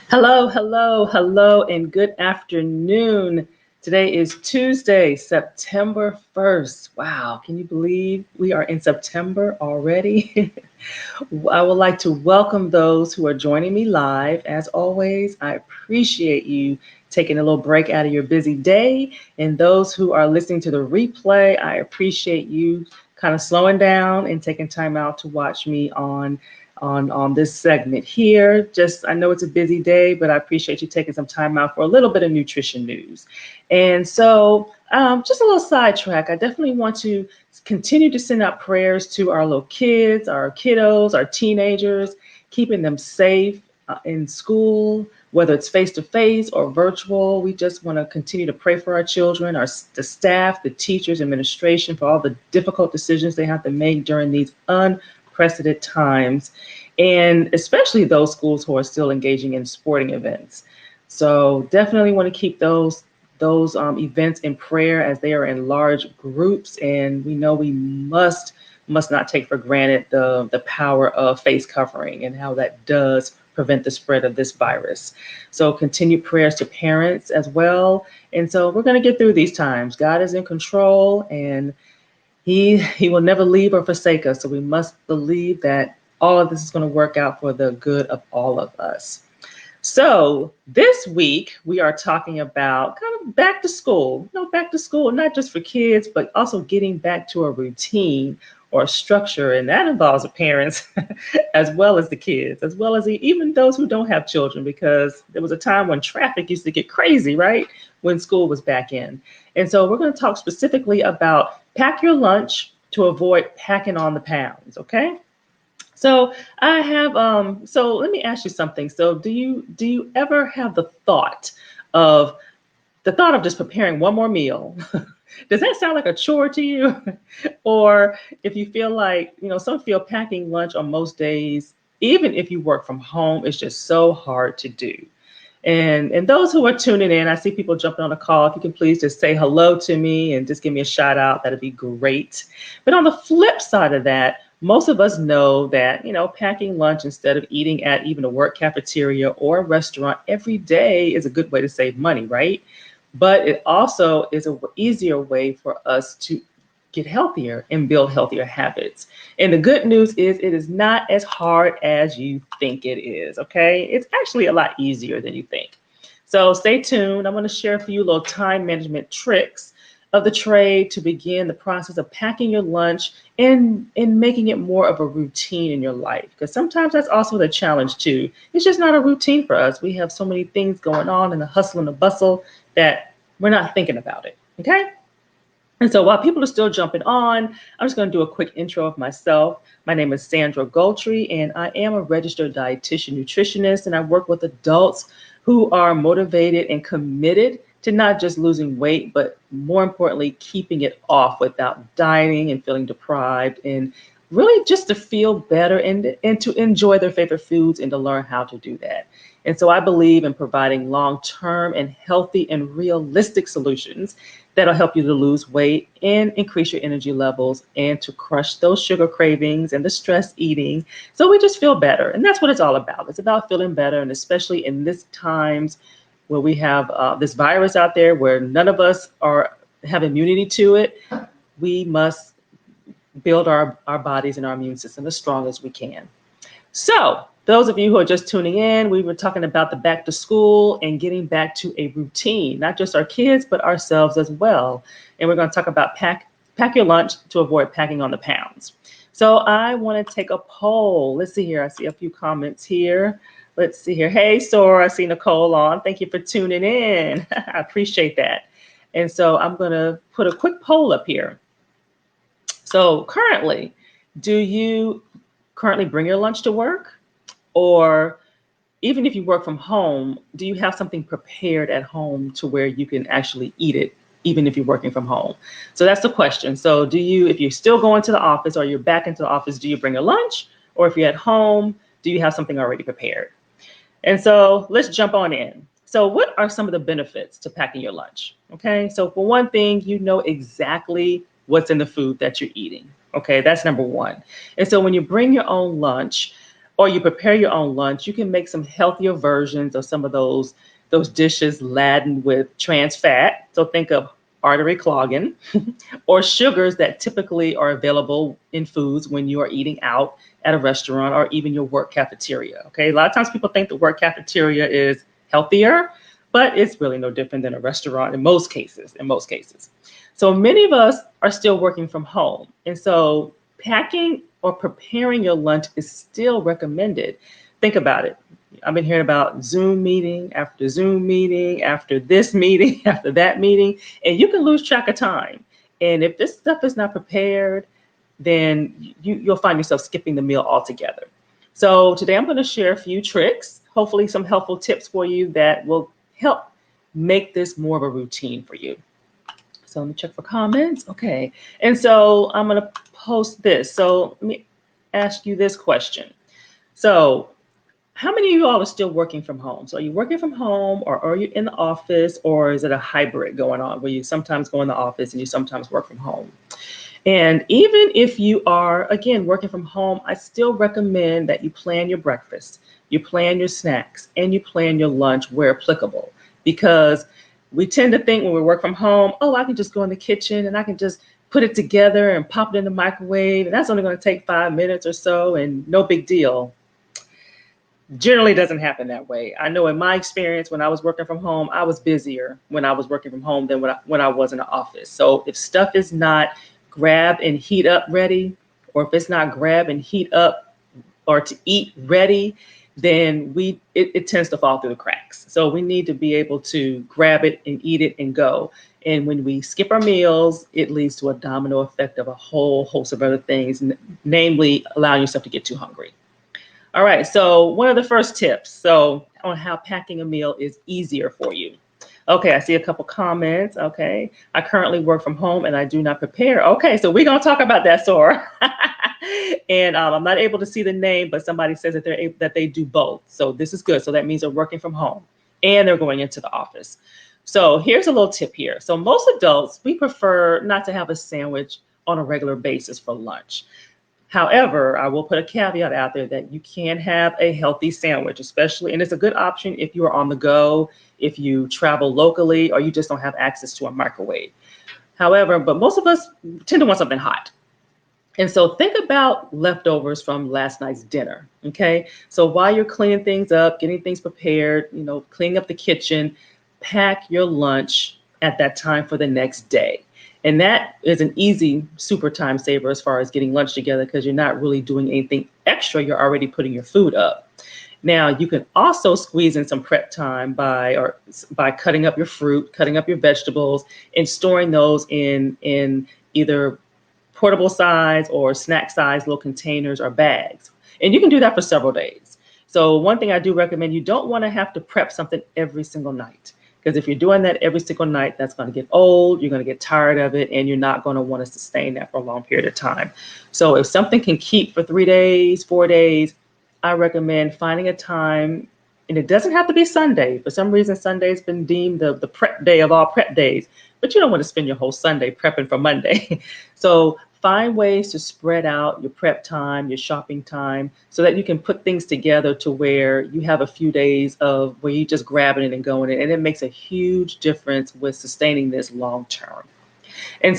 Hello, hello, hello, and good afternoon. Today is Tuesday, September 1st. Wow, can you believe we are in September already? I would like to welcome those who are joining me live. As always, I appreciate you taking a little break out of your busy day. And those who are listening to the replay, I appreciate you kind of slowing down and taking time out to watch me on this segment here. Just I know it's a busy day, but I appreciate you taking some time out for a little bit of nutrition news. And so just a little sidetrack. I definitely want to continue to send out prayers to our little kids, our kiddos, our teenagers, keeping them safe in school, whether it's face to face or virtual. We just want to continue to pray for our children, the staff, the teachers, administration, for all the difficult decisions they have to make during these unprecedented times, and especially those schools who are still engaging in sporting events. So definitely want to keep those events in prayer as they are in large groups, and we know we must not take for granted the power of face covering and how that does prevent the spread of this virus. So continued prayers to parents as well. And so we're going to get through these times. God is in control, and he will never leave or forsake us. So we must believe that all of this is going to work out for the good of all of us. So this week we are talking about kind of back to school. Back to school, not just for kids, but also getting back to a routine or a structure. And that involves the parents as well as the kids, as well as even those who don't have children, because there was a time when traffic used to get crazy, right? When school was back in. And so we're going to talk specifically about pack your lunch to avoid packing on the pounds, okay? So I have so let me ask you something. So do you ever have of the thought of just preparing one more meal? Does that sound like a chore to you? Or if you feel like, some feel packing lunch on most days, even if you work from home, it's just so hard to do. And those who are tuning in, I see people jumping on a call. If you can please just say hello to me and just give me a shout out, that'd be great. But on the flip side of that, most of us know that, packing lunch instead of eating at even a work cafeteria or a restaurant every day is a good way to save money, right? But it also is an easier way for us to get healthier and build healthier habits. And the good news is it is not as hard as you think it is, okay? It's actually a lot easier than you think. So stay tuned. I'm going to share a few little time management tricks of the trade to begin the process of packing your lunch and making it more of a routine in your life. Because sometimes that's also the challenge too. It's just not a routine for us. We have so many things going on in the hustle and the bustle that we're not thinking about it, okay? And so while people are still jumping on, I'm just going to do a quick intro of myself. My name is Sandra Goltry, and I am a registered dietitian nutritionist, and I work with adults who are motivated and committed to not just losing weight, but more importantly, keeping it off without dieting and feeling deprived, and really just to feel better and to enjoy their favorite foods and to learn how to do that. And so I believe in providing long-term and healthy and realistic solutions that'll help you to lose weight and increase your energy levels and to crush those sugar cravings and the stress eating. So we just feel better. And that's what it's all about. It's about feeling better. And especially in this times where we have this virus out there where none of us have immunity to it, we must build our bodies and our immune system as strong as we can. So those of you who are just tuning in, we were talking about the back to school and getting back to a routine, not just our kids, but ourselves as well. And we're going to talk about pack your lunch to avoid packing on the pounds. So I want to take a poll. Let's see here. I see a few comments here. Let's see here. Hey, Sora, I see Nicole on. Thank you for tuning in. I appreciate that. And so I'm going to put a quick poll up here. So currently, do you currently bring your lunch to work? Or even if you work from home, do you have something prepared at home to where you can actually eat it, even if you're working from home? So that's the question. So if you're still going to the office or you're back into the office, do you bring a lunch? Or if you're at home, do you have something already prepared? And so let's jump on in. So what are some of the benefits to packing your lunch? Okay, so for one thing, you know exactly what's in the food that you're eating. Okay, that's number one. And so when you bring your own lunch, or you prepare your own lunch, you can make some healthier versions of some of those dishes laden with trans fat. So think of artery clogging or sugars that typically are available in foods when you are eating out at a restaurant or even your work cafeteria. Okay, a lot of times people think the work cafeteria is healthier, but it's really no different than a restaurant in most cases. In most cases, so many of us are still working from home, and so packing or preparing your lunch is still recommended. Think about it. I've been hearing about Zoom meeting after Zoom meeting, after this meeting, after that meeting, and you can lose track of time. And if this stuff is not prepared, then you'll find yourself skipping the meal altogether. So today I'm going to share a few tricks, hopefully some helpful tips for you that will help make this more of a routine for you. So let me check for comments. Okay. And so I'm going to post this. So let me ask you this question. So how many of you all are still working from home? So are you working from home, or are you in the office, or is it a hybrid going on where you sometimes go in the office and you sometimes work from home? And even if you are, again, working from home, I still recommend that you plan your breakfast, you plan your snacks, and you plan your lunch where applicable. Because we tend to think when we work from home, oh, I can just go in the kitchen and I can just put it together and pop it in the microwave. And that's only going to take 5 minutes or so and no big deal. Generally doesn't happen that way. I know in my experience, when I was working from home, I was busier when I was working from home than when I was in the office. So if stuff is not grab and heat up ready, or if it's not grab and heat up or to eat ready, then it tends to fall through the cracks. So we need to be able to grab it and eat it and go. And when we skip our meals, it leads to a domino effect of a whole host of other things, namely allowing yourself to get too hungry. All right, so one of the first tips, so on how packing a meal is easier for you. Okay, I see a couple comments. Okay, I currently work from home and I do not prepare. Okay, so we're gonna talk about that, Sora. And I'm not able to see the name, but somebody says that they do both. So this is good. So that means they're working from home and they're going into the office. So here's a little tip here. So most adults, we prefer not to have a sandwich on a regular basis for lunch. However, I will put a caveat out there that you can have a healthy sandwich, especially, and it's a good option if you are on the go, if you travel locally, or you just don't have access to a microwave. However, but most of us tend to want something hot. And so think about leftovers from last night's dinner, okay? So while you're cleaning things up, getting things prepared, cleaning up the kitchen, pack your lunch at that time for the next day. And that is an easy super time saver as far as getting lunch together, because you're not really doing anything extra. You're already putting your food up. Now, you can also squeeze in some prep time by cutting up your fruit, cutting up your vegetables, and storing those in either portable size or snack size little containers or bags. And you can do that for several days. So one thing I do recommend, you don't want to have to prep something every single night. Because if you're doing that every single night, that's going to get old, you're going to get tired of it, and you're not going to want to sustain that for a long period of time. So if something can keep for 3 days, 4 days, I recommend finding a time, and it doesn't have to be Sunday. For some reason, Sunday's been deemed the prep day of all prep days, but you don't want to spend your whole Sunday prepping for Monday. So find ways to spread out your prep time, your shopping time, so that you can put things together to where you have a few days of where you just grabbing it and going in. And it makes a huge difference with sustaining this long term. And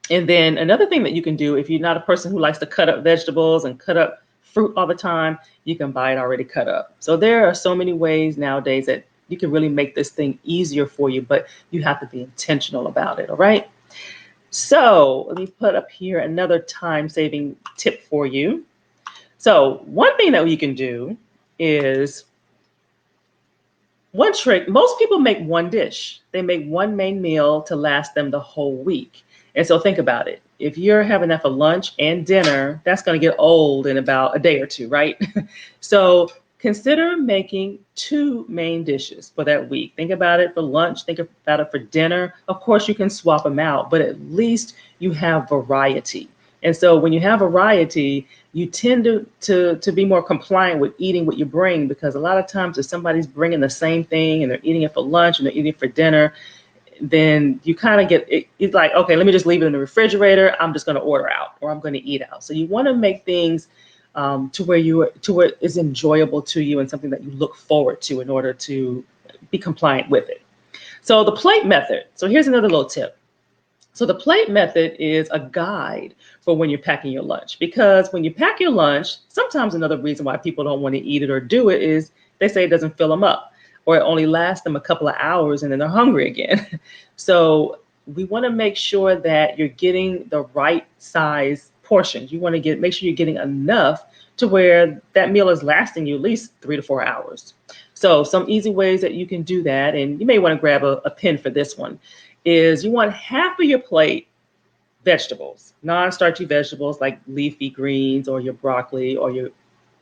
then another thing that you can do, if you're not a person who likes to cut up vegetables and cut up fruit all the time, you can buy it already cut up. So there are so many ways nowadays that you can really make this thing easier for you, but you have to be intentional about it, all right? So let me put up here another time-saving tip for you. So one thing that you can do is, one trick, most people make one dish. They make one main meal to last them the whole week. And so think about it. If you're having that for lunch and dinner, that's going to get old in about a day or two, right? So consider making 2 main dishes for that week. Think about it for lunch, think about it for dinner. Of course, you can swap them out, but at least you have variety. And so when you have variety, you tend to be more compliant with eating what you bring, because a lot of times if somebody's bringing the same thing and they're eating it for lunch and they're eating it for dinner, then you kind of get it's like, okay, let me just leave it in the refrigerator. I'm just going to order out, or I'm going to eat out. So you want to make things to where it's enjoyable to you and something that you look forward to in order to be compliant with it. So the plate method. So here's another little tip. So the plate method is a guide for when you're packing your lunch, because when you pack your lunch, sometimes another reason why people don't want to eat it or do it is they say it doesn't fill them up, or it only lasts them a couple of hours and then they're hungry again. So we want to make sure that you're getting the right size portions. You want to make sure you're getting enough to where that meal is lasting you at least 3 to 4 hours. So some easy ways that you can do that, and you may want to grab a pen for this one, is you want half of your plate vegetables, non-starchy vegetables like leafy greens or your broccoli or your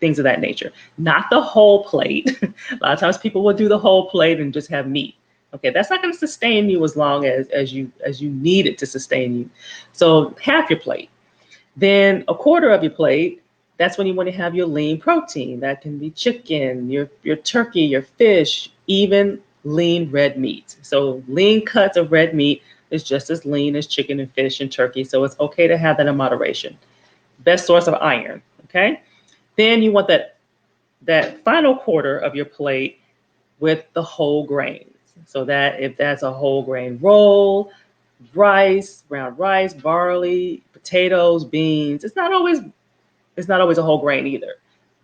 things of that nature. Not the whole plate. A lot of times people will do the whole plate and just have meat. Okay, that's not going to sustain you as long as you need it to sustain you. So half your plate. Then a quarter of your plate, that's when you want to have your lean protein. That can be chicken, your turkey, your fish, even lean red meat. So lean cuts of red meat is just as lean as chicken and fish and turkey. So it's okay to have that in moderation. Best source of iron, okay? Then you want that final quarter of your plate with the whole grains. So that if that's a whole grain roll, rice, brown rice, barley, potatoes, beans, it's not always a whole grain either,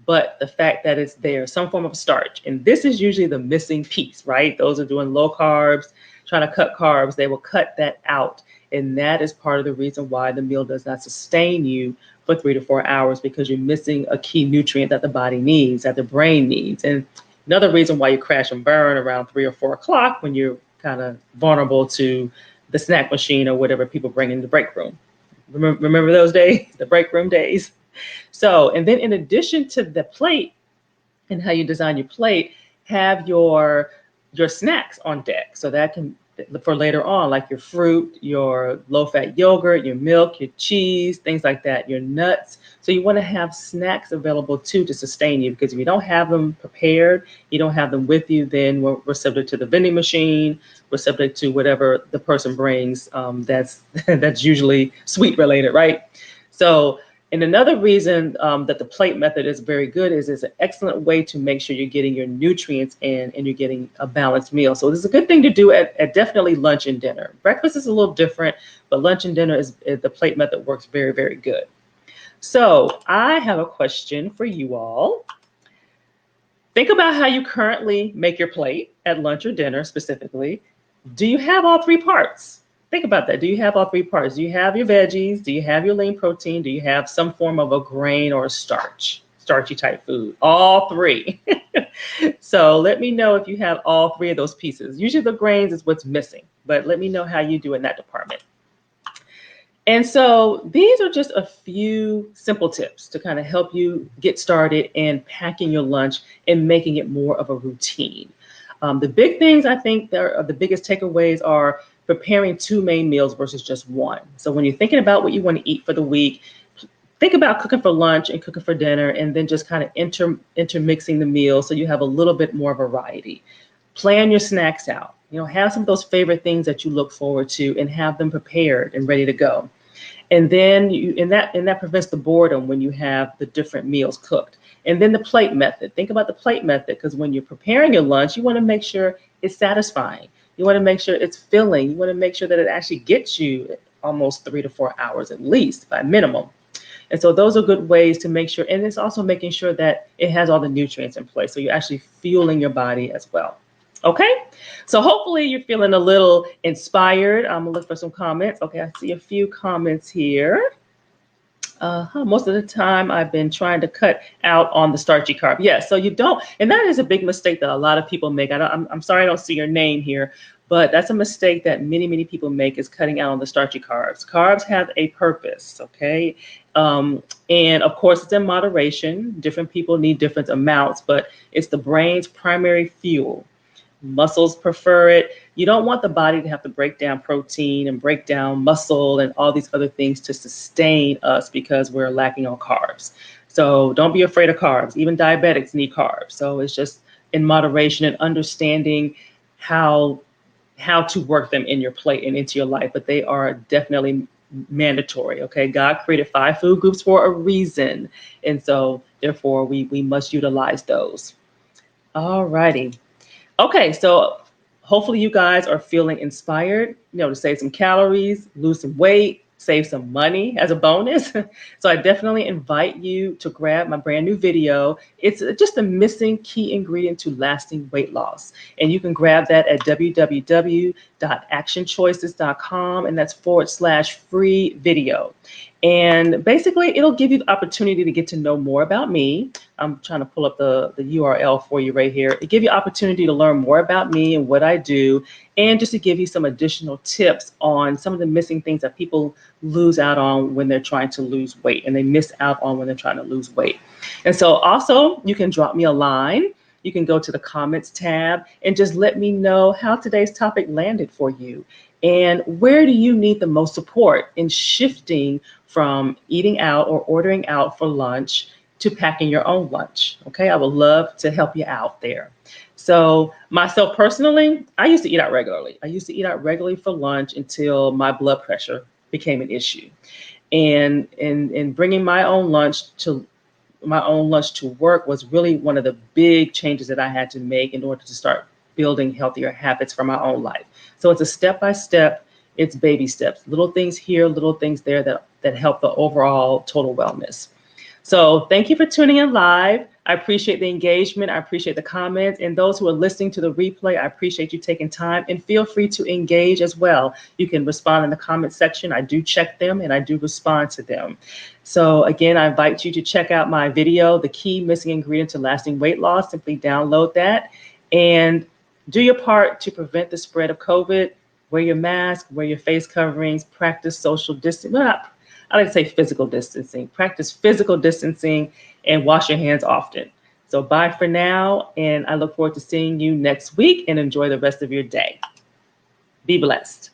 but the fact that it's there, some form of starch. And this is usually the missing piece, right? Those are doing low carbs, trying to cut carbs, they will cut that out. And that is part of the reason why the meal does not sustain you for 3 to 4 hours, because you're missing a key nutrient that the body needs, that the brain needs. And another reason why you crash and burn around 3 or 4 o'clock when you're kind of vulnerable to the snack machine or whatever people bring in the break room. Remember those days, the break room days? So, and then in addition to the plate and how you design your plate, have your snacks on deck. So that can, for later on, like your fruit, your low-fat yogurt, your milk, your cheese, things like that, your nuts. So you want to have snacks available too to sustain you, because if you don't have them prepared, you don't have them with you, then we're subject to the vending machine, we're subject to whatever the person brings that's usually sweet related, right? So, and another reason that the plate method is very good is it's an excellent way to make sure you're getting your nutrients in and you're getting a balanced meal. So this is a good thing to do at definitely lunch and dinner. Breakfast is a little different, but lunch and dinner is the plate method works very, very good. So I have a question for you all. Think about how you currently make your plate at lunch or dinner specifically. Do you have all three parts? Think about that. Do you have all three parts? Do you have your veggies? Do you have your lean protein? Do you have some form of a grain or a starchy type food? All three. So let me know if you have all three of those pieces. Usually the grains is what's missing, but let me know how you do in that department. And so these are just a few simple tips to kind of help you get started in packing your lunch and making it more of a routine. The big things I think that are the biggest takeaways are preparing two main meals versus just one. So when you're thinking about what you want to eat for the week, think about cooking for lunch and cooking for dinner, and then just kind of intermixing the meals so you have a little bit more variety. Plan your snacks out. Have some of those favorite things that you look forward to and have them prepared and ready to go. And then that prevents the boredom when you have the different meals cooked. And then the plate method. Think about the plate method, because when you're preparing your lunch, you want to make sure it's satisfying. You want to make sure it's filling. You want to make sure that it actually gets you almost 3 to 4 hours at least by minimum. And so those are good ways to make sure. And it's also making sure that it has all the nutrients in place. So you're actually fueling your body as well. Okay, so hopefully you're feeling a little inspired. I'm gonna look for some comments. Okay, I see a few comments here. Most of the time I've been trying to cut out on the starchy carb. Yes, so you don't, and that is a big mistake that a lot of people make. I'm sorry I don't see your name here, but that's a mistake that many people make, is cutting out on the starchy carbs. Carbs have a purpose, okay? And of course it's in moderation. Different people need different amounts, but it's the brain's primary fuel. Muscles prefer it. You don't want the body to have to break down protein and break down muscle and all these other things to sustain us because we're lacking on carbs. So don't be afraid of carbs. Even diabetics need carbs. So it's just in moderation and understanding how to work them in your plate and into your life. But they are definitely mandatory. Okay, God created 5 food groups for a reason, and so therefore we must utilize those. All righty. Okay, so hopefully you guys are feeling inspired, to save some calories, lose some weight, save some money as a bonus. So I definitely invite you to grab my brand new video. It's just the missing key ingredient to lasting weight loss. And you can grab that at www.actionchoices.com, and that's /free video. And basically, it'll give you the opportunity to get to know more about me. I'm trying to pull up the URL for you right here. It gives you opportunity to learn more about me and what I do, and just to give you some additional tips on some of the missing things that people lose out on when they're trying to lose weight, and they miss out on when they're trying to lose weight. And so also, you can drop me a line. You can go to the comments tab and just let me know how today's topic landed for you. And where do you need the most support in shifting from eating out or ordering out for lunch to packing your own lunch? Okay, I would love to help you out there. So myself personally, I used to eat out regularly. I used to eat out regularly for lunch until my blood pressure became an issue. And bringing my own lunch to work was really one of the big changes that I had to make in order to start building healthier habits for my own life. So it's a step by step, it's baby steps, little things here, little things there that help the overall total wellness. So thank you for tuning in live. I appreciate the engagement. I appreciate the comments. And those who are listening to the replay, I appreciate you taking time, and feel free to engage as well. You can respond in the comment section. I do check them and I do respond to them. So again, I invite you to check out my video, The Key Missing Ingredient to Lasting Weight Loss. Simply download that and do your part to prevent the spread of COVID. Wear your mask, wear your face coverings, practice social distancing. Well, I like to say physical distancing. Practice physical distancing and wash your hands often. So bye for now, and I look forward to seeing you next week, and enjoy the rest of your day. Be blessed.